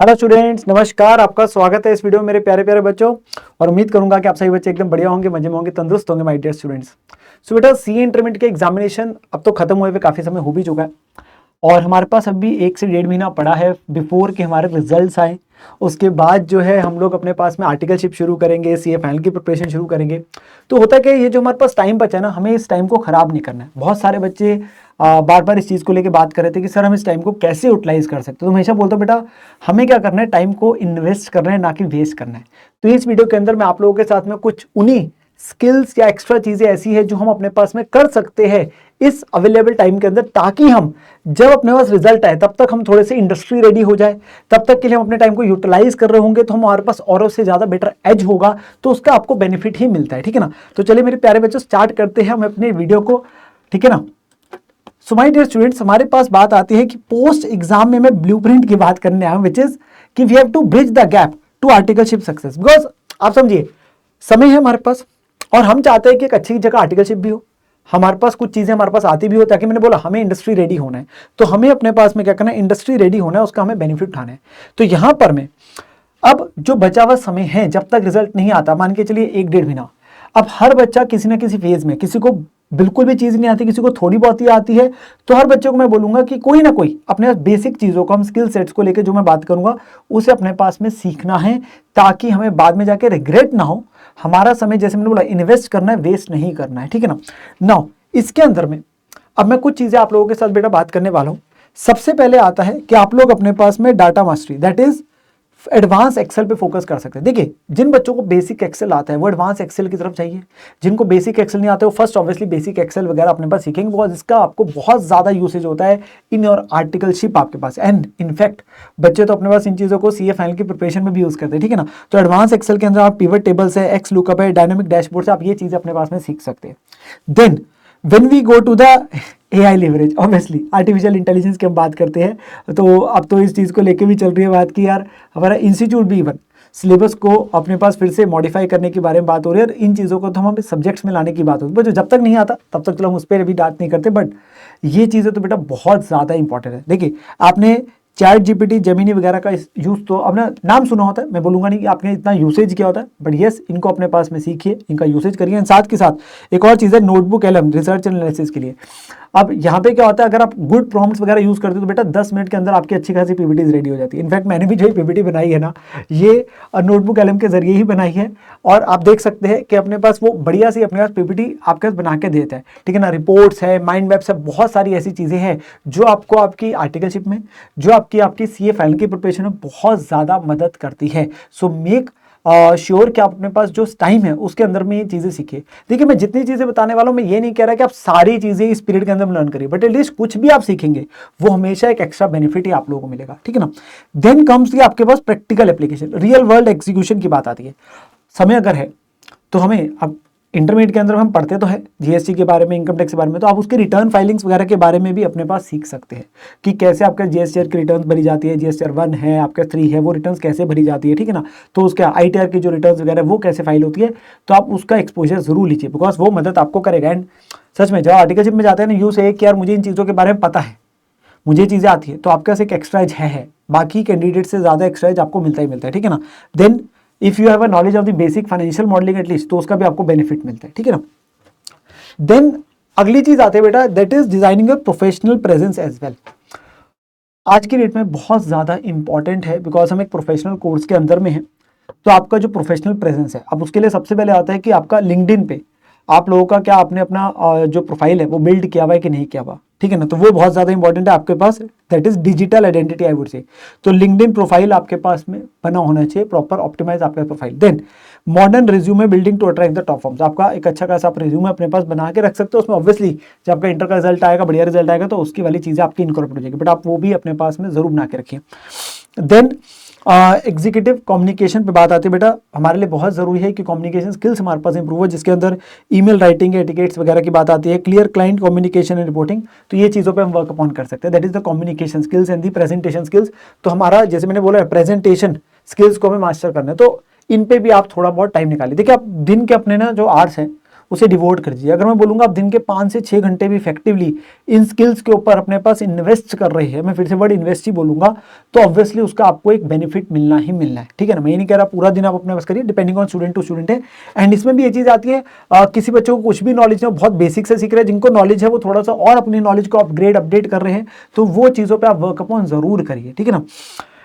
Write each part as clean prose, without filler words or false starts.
Hello students, नमस्कार। आपका स्वागत है इस वीडियो में मेरे प्यारे प्यारे बच्चों। और उम्मीद करूंगा कि आप सभी बच्चे एकदम बढ़िया होंगे, मजे में होंगे, तंदुरुस्त होंगे माय डियर स्टूडेंट्स। सो बेटा, सीए इंटरमीडिएट के एग्जामिनेशन अब तो खत्म हुए हुए काफी समय हो भी चुका है और हमारे पास अभी 1 से 1.5 महीना पड़ा है बिफोर के हमारे रिजल्ट्स आए। उसके बाद जो है हम लोग अपने पास में आर्टिकलशिप शुरू करेंगे, सीए फाइनल की प्रिपरेशन शुरू करेंगे। तो होता है कि ये जो हमारे पास टाइम बचा है ना, हमें इस टाइम को खराब नहीं करना है। बहुत सारे बच्चे बार बार इस चीज़ को लेकर बात कर रहे थे कि सर हम इस टाइम को कैसे यूटिलाइज कर सकते हैं। तो हमेशा बोलता हूँ बेटा, हमें क्या करना है, टाइम को इन्वेस्ट करना है, ना कि वेस्ट करना है। तो इस वीडियो के अंदर मैं आप लोगों के साथ में कुछ उन्हीं स्किल्स या एक्स्ट्रा चीजें ऐसी है जो हम अपने पास में कर सकते हैं इस अवेलेबल टाइम के अंदर, ताकि हम जब अपने पास रिजल्ट आए तब तक हम थोड़े से इंडस्ट्री रेडी हो जाए। तब तक के लिए हम अपने टाइम को यूटिलाइज कर रहे होंगे तो हमारे पास औरों से ज्यादा बेटर एज होगा, तो उसका आपको बेनिफिट ही मिलता है। ठीक है ना। तो चलिए मेरे प्यारे बच्चों, स्टार्ट करते हैं हम अपने वीडियो को। ठीक है ना। सो माय डियर स्टूडेंट्स, हमारे पास बात आती है कि पोस्ट एग्जाम में मैं ब्लूप्रिंट की बात करने आया हूं, विच इज कि we have to bridge the gap to articleship success. Because आप समझिए, समय है हमारे पास और हम चाहते हैं कि एक अच्छी जगह आर्टिकलशिप भी हो, हमारे पास कुछ चीजें हमारे पास आती भी हो, ताकि मैंने बोला हमें इंडस्ट्री रेडी होना है। तो हमें अपने पास में क्या करना है, इंडस्ट्री रेडी होना है, उसका हमें बेनिफिट उठाना है। तो यहां पर मैं अब जो बचा हुआ समय है जब तक रिजल्ट नहीं आता, मान के चलिए 1-1.5 महीना। अब हर बच्चा किसी ना किसी फेज में, किसी को बिल्कुल भी चीज नहीं आती, किसी को थोड़ी बहुत ही आती है। तो हर बच्चे को मैं बोलूंगा कि कोई ना कोई अपने बेसिक चीजों को, हम स्किल सेट्स को लेकर जो मैं बात करूंगा उसे अपने पास में सीखना है, ताकि हमें बाद में जाके रिग्रेट ना हो। हमारा समय, जैसे मैंने बोला, इन्वेस्ट करना है, वेस्ट नहीं करना है। ठीक है ना। नाउ इसके अंदर में अब मैं कुछ चीजें आप लोगों के साथ बेटा बात करने वाला हूं। सबसे पहले आता है कि आप लोग अपने पास में data mastery, that is advance excel पे फोकस कर सकते हैं। देखिए, जिन बच्चों को बेसिक एक्सेल आता है वो एडवांस एक्सेल की तरफ चाहिए। जिनको बेसिक एक्सेल नहीं आता है वो फर्स्ट ऑब्वियसली बेसिक एक्सेल वगैरह अपने पास सीखेंगे, बिकॉज इसका आपको बहुत ज्यादा यूसेज होता है इन योर आर्टिकलशिप आपके पास। एंड इनफैक्ट बच्चे तो अपने पास इन चीजों को सीए फाइनल की प्रिपरेशन में भी यूज करते हैं। ठीक है ना। तो एडवांस एक्सेल के अंदर आप पिवट टेबल्स है, एक्स लुकअप है, डायनामिक डैशबोर्ड से आप ये चीजें अपने पास में सीख सकते हैं। Then when we go to the AI leverage, obviously artificial intelligence की हम बात करते हैं, तो अब तो इस चीज़ को लेके भी चल रही है बात कि यार हमारा इंस्टीट्यूट भी इवन सिलेबस को अपने पास फिर से मॉडिफाई करने के बारे में बात हो रही है, और इन चीज़ों को तो हम सब्जेक्ट्स में लाने की बात होती है। बट जब तक नहीं आता तब तक चलो हम उस पर भी बात नहीं करते, बट ये चीज़ें तो बेटा बहुत ज़्यादा इंपॉर्टेंट है। देखिए, आपने चैट जीपीटी, जेमिनी वगैरह का यूज तो अपना नाम सुना होता है, मैं बोलूंगा नहीं कि आपने इतना यूसेज किया होता है, बट यस, इनको अपने पास में सीखिए, इनका यूसेज करिए। साथ के साथ एक और चीज़ है, notebook LM, research and analysis के लिए। अब यहाँ पे क्या होता है, अगर आप गुड प्रॉम्प्ट्स वगैरह यूज करते हो तो बेटा 10 मिनट के अंदर आपकी अच्छी खासी पीपीटीज रेडी हो जाती है। इनफैक्ट मैंने भी जो पीपीटी बनाई है ना, ये नोटबुक एलएम के जरिए ही बनाई है, और आप देख सकते हैं कि अपने पास वो बढ़िया सी अपने पास पीपीटी आपके पास बना के देता है। ठीक है ना। रिपोर्ट्स है, माइंड मैप्स है, बहुत सारी ऐसी चीजें हैं जो आपको आपकी आर्टिकलशिप में, जो आपकी सीए फाइनल की प्रिपरेशन में बहुत ज्यादा मदद करती है। सो मेक श्योर कि आप अपने पास जो टाइम है उसके अंदर में ये चीजें सीखिए। देखिए, मैं जितनी चीजें बताने वाला हूं, मैं ये नहीं कह रहा कि आप सारी चीजें इस पीरियड के अंदर में लर्न करिए, बट एटलीस्ट कुछ भी आप सीखेंगे वो हमेशा एक एक्स्ट्रा बेनिफिट ही आप लोगों को मिलेगा। ठीक है ना। देन कम्स आपके पास practical application, real world execution की बात आती है। समय अगर है तो हमें, अब इंटरमीडिएट के अंदर हम पढ़ते तो है जीएसटी के बारे में, इनकम टैक्स के बारे में, तो आप उसके रिटर्न फाइलिंग्स वगैरह के बारे में भी अपने पास सीख सकते हैं कि कैसे आपका जीएसटीआर की रिटर्न भरी जाती है, जीएसटीआर 1 है, आपका 3 है, वो रिटर्न कैसे भरी जाती है। ठीक है ना। तो उसका आईटीआर की जो रिटर्न वगैरह वो कैसे फाइल होती है, तो आप उसका एक्सपोजर जरूर लीजिए, बिकॉज वो मदद आपको करेगा। एंड सच में जब आर्टिकलशिप में जाते हैं ना, यू से कि यार मुझे इन चीज़ों के बारे में पता है, मुझे चीज़ें आती है, तो आपके पास एक एक्स्ट्रा एज है, बाकी कैंडिडेट से ज़्यादा एक्स्ट्रा एज आपको मिलता ही मिलता है। ठीक है ना। Then if you have a knowledge of the basic financial modelling at least, तो उसका भी आपको बेनिफिट मिलता है। ठीक है ना। देन अगली चीज आते हैं बेटा, that is designing a professional presence as well. आज की डेट में बहुत ज्यादा इंपॉर्टेंट है, बिकॉज हम एक प्रोफेशनल कोर्स के अंदर में है। तो आपका जो प्रोफेशनल प्रेजेंस है, अब उसके लिए सबसे पहले आता है कि आपका लिंक्डइन पे आप लोगों का क्या, आपने अपना जो प्रोफाइल है वो बिल्ड किया हुआ है कि नहीं किया हुआ। ठीक है ना। तो वो बहुत ज्यादा इंपॉर्टेंट है आपके पास, that is digital identity I would say. तो लिंक्डइन प्रोफाइल आपके पास में बना होना चाहिए, प्रॉपर ऑप्टिमाइज आपका profile. Then modern resume building to attract the top forms, आपका एक अच्छा खासा आप रिज्यूमे अपने पास बना के रख सकते हो। उसमें ऑब्वियसली जब आपका इंटर का रिजल्ट आएगा, बढ़िया रिजल्ट आएगा, तो उसकी वाली चीजें आपकी इनकॉर्पोरेट हो जाएगी, बट आप वो भी अपने पास में जरूर बना के रखिए। देन एग्जीक्यूटिव कम्युनिकेशन पे बात आती है बेटा, हमारे लिए बहुत जरूरी है कि कम्युनिकेशन स्किल्स हमारे पास इंप्रूव हो, जिसके अंदर ईमेल राइटिंग, एटिकेट्स वगैरह की बात आती है, clear client communication and reporting. तो ये चीजों पे हम वर्क अपॉन कर सकते हैं, that is the communication skills and the presentation skills. तो हमारा, जैसे मैंने बोला, प्रेजेंटेशन स्किल्स को हमें मास्टर करना है, तो इन पे भी आप थोड़ा बहुत टाइम निकालिए। देखिए, आप दिन के अपने ना जो आवर्स हैं उसे डिवोट कर दीजिए। अगर मैं बोलूँगा आप दिन के 5 से 6 घंटे भी इफेक्टिवली इन स्किल्स के ऊपर अपने पास इन्वेस्ट कर रहे हैं, मैं फिर से वर्ड इन्वेस्ट ही बोलूँगा, तो ऑब्वियसली उसका आपको एक बेनिफिट मिलना ही मिलना है, ठीक है ना। मैं ये नहीं कह रहा पूरा दिन आप अपने पास करिए, depending on student to student है। एंड इसमें भी ये चीज़ आती है, किसी बच्चों को कुछ भी नॉलेज नहीं, बहुत बेसिक से सीख रहे हैं, जिनको नॉलेज है वो थोड़ा सा और अपनी नॉलेज को अपडेट कर रहे हैं, तो वो चीज़ों पर आप वर्क अपॉन जरूर करिए, ठीक है ना।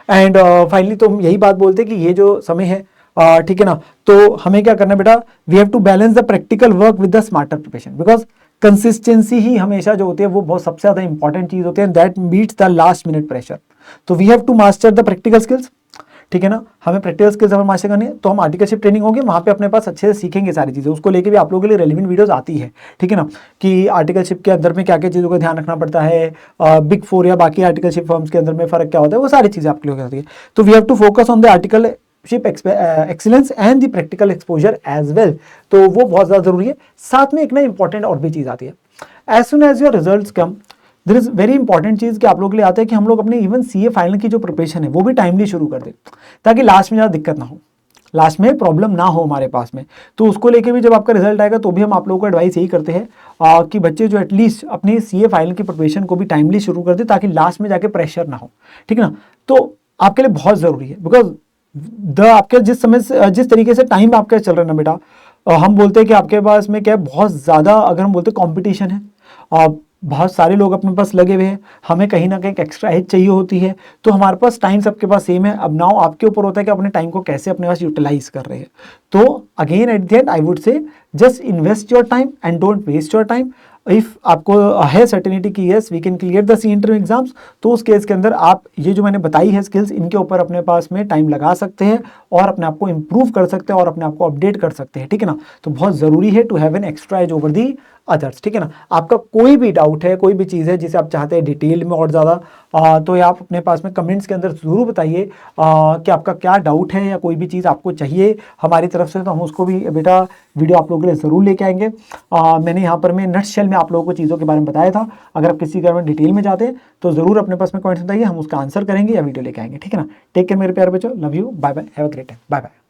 एंड फाइनली तो हम यही बात बोलते हैं कि ये जो समय है, ठीक है ना, तो हमें क्या करना है बेटा, we have to balance the practical work with the smarter preparation, because consistency ही हमेशा जो होती है वो बहुत सबसे ज्यादा इंपॉर्टेंट चीज होती है, that beats the last minute pressure. तो we have to master the practical skills, ठीक है ना, हमें प्रैक्टिकल स्किल्स हमें मास्टर करनी है, तो हम आर्टिकलशिप ट्रेनिंग होगी, वहाँ पे अपने पास अच्छे से सीखेंगे सारी चीज़ें, उसको लेके भी आप लोगों के लिए रेलिवेंट वीडियोस आती है, ठीक है ना, कि आर्टिकलशिप के अंदर में क्या क्या चीज़ों का ध्यान रखना पड़ता है, बिग 4 या बाकी आर्टिकलशिप फर्म्स के अंदर में फ़र्क क्या होता है, वो सारी चीज़ें आपके लिए होती है। तो we have to focus on the articleship excellence and the practical exposure as well, तो वो बहुत ज़्यादा जरूरी है। साथ में एक ना इंपॉर्टेंट और भी चीज़ आती है, as soon as your results come, this is very important चीज़ कि आप लोग के लिए आता है कि हम लोग अपने इवन सीए फाइनल की जो प्रिपरेशन है वो भी टाइमली शुरू कर दें, ताकि लास्ट में ज़्यादा दिक्कत ना हो, लास्ट में प्रॉब्लम ना हो हमारे पास में। तो उसको लेके भी जब आपका रिजल्ट आएगा तो भी हम आप लोगों को एडवाइस यही करते हैं कि बच्चे जो एटलीस्ट अपनी सीए फाइनल की प्रिपरेशन को भी टाइमली शुरू कर दे, ताकि लास्ट में जाके प्रेशर ना हो, ठीक है ना। तो आपके लिए बहुत ज़रूरी है, बिकॉज आपके जिस तरीके से टाइम आपका चल रहा है ना बेटा, हम बोलते हैं कि आपके पास में क्या है, बहुत ज़्यादा, अगर हम बोलते हैं कॉम्पिटिशन है, बहुत सारे लोग अपने पास लगे हुए हैं, हमें कहीं ना कहीं एक्स्ट्रा एज चाहिए होती है, तो हमारे पास टाइम सबके पास सेम है। अब नाउ आपके ऊपर होता है कि अपने टाइम को कैसे अपने पास यूटिलाइज कर रहे हैं। तो again at the end I would say just invest your time and don't waste your time. If आपको है सर्टेनिटी की yes we can clear the C interview exams, तो उस केस के अंदर आप ये जो मैंने बताई है स्किल्स, इनके ऊपर अपने पास में टाइम लगा सकते हैं और अपने आप को इंप्रूव कर सकते हैं और अपने आप को अपडेट कर सकते हैं, ठीक है ना। तो बहुत ज़रूरी है to have an extra edge over the others, ठीक है ना। आपका कोई भी डाउट है, कोई भी चीज़ है जिसे आप चाहते हैं डिटेल में और ज़्यादा, तो ये आप अपने पास में कमेंट्स के अंदर ज़रूर बताइए कि आपका क्या डाउट है या कोई भी चीज़ आपको चाहिए हमारी तरफ से, तो हम उसको भी बेटा वीडियो आप लोगों के लिए ज़रूर लेके आएंगे। मैंने यहाँ पर मैं नटशेल में आप लोगों को चीज़ों के बारे में बताया था, अगर आप किसी के बारे में डिटेल में चाहते हैं तो ज़रूर अपने पास में कमेंट्स बताइए, हम उसका आंसर करेंगे या वीडियो लेके आएंगे, ठीक है ना। टेक केयर मेरे प्यारे बच्चों, love you, bye bye, have a great time, bye bye.